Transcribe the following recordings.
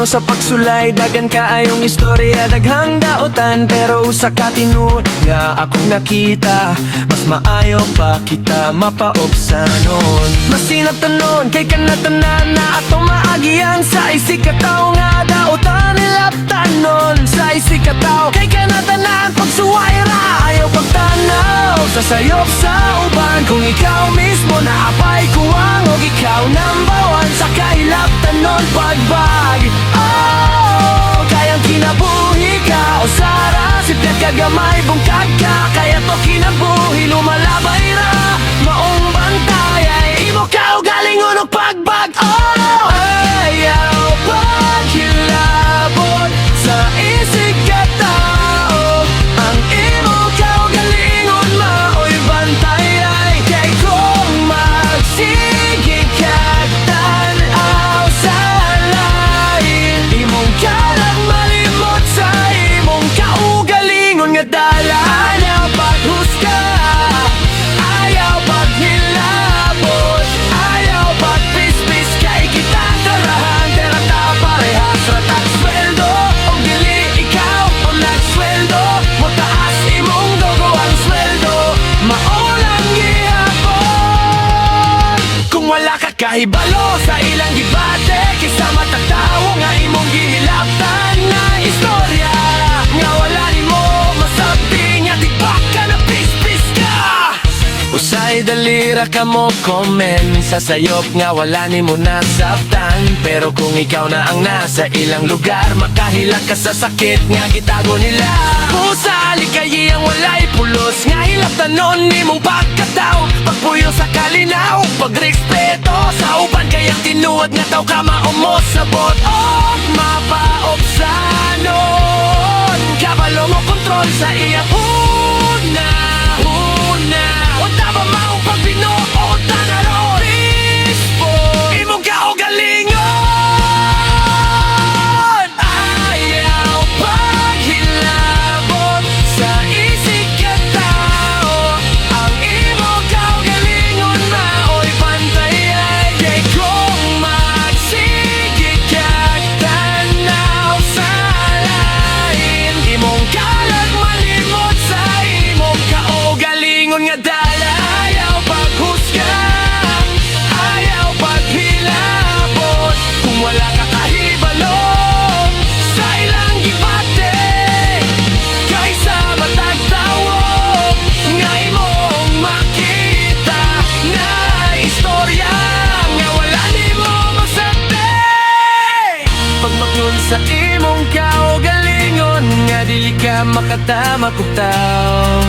no sa pagsulay, dagan kaayong istorya, daghang daotan, pero usa ka tinuod nga akong nakita, mas maayo pa kita mapaobsanon. Masinap tanon kay kanatanan na atong maagian, sa isikataw nga daotan nilaptanon. Sa isikataw kay kanatanan pagsuway ra, ayaw pagtanaw sa sayop sa uban. Kung ikaw mismo naapay kuwang, og ikaw number one sa kahilaptanon pagbag. Oh, kayang kinabuhi ka o sara, sipyat kagamay bungkag ka, kaya to kinabuhi lumalabay ra, maong bantay ay imo ka o galingon og pagbag. Oh, ayaw paghilabot sa isig ka tao, ang imo ka o galingon maoy bantay ay kay kung magsige kag tan-aw sa lain, imong kalang malimot sa imong kaugalingon nga dala. Ayaw paghusga, ayaw paghilabot, ayaw pagpispis kay kita karahan, pero ta parehas ra tag sweldo, og dili ikaw ang nagsweldo, mo taas imong dugo ang sweldo, maulang gihapon. Kung wala ka kahibalo sa ilang gibate, kisa matatawo nga imong gihilaptan na istorya, nga wala nimo masabi nga di ba ka na pispis ka. Usay dalira ka mo komen sa sayop nga wala nimo nasabtan, pero kung ikaw na ang nasa ilang lugar, makahilang ka sa sakit nga gitago nila. Pusa likayi ang walay pulos, nga hilaptanon nimong pagkataw, pagpuyo sa kalinaw, pagrespeto sa uban, kayang tinuod nga taw ka maumos sabot og mapaobsanon. Kabalo mo kontrol sa iya huna, huna, o tama maong pagbinuot na naroon peaceful, imong kaugalingon. Ayaw paghilabot sa isig ka tao, ang imong kaugalingon maoy pantay ay kay kung magsige kag tanaw sa lain, imong kalag malimot sa imong kaugalingon nga dala. Ayaw paghusga, ayaw paghilabot, kung wala ka kahibalo sa ilang gibate, kaysa matagtawo nga imong makita na istorya nga wala nimo masabi. Pagmakyon sa imong kaugalingon, nga dili ka makatama kugtaw,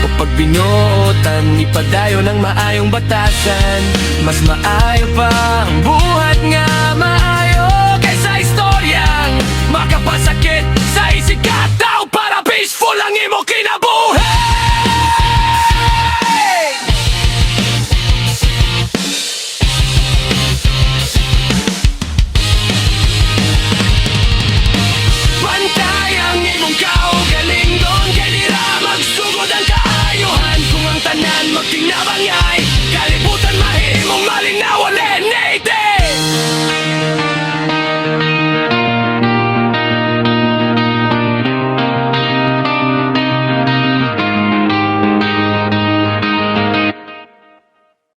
o pagbinuotan ipadayon ng maayong batasan, mas maayo pa ang buhat nga maayo kaysa istoryang makapasakit sa isig ka tao, para peaceful ang imo kinabuhi. Bantay ang imong kaugalingon, kay di ra magsugod ang kaayuhan, kung ang tanan magtinabangay,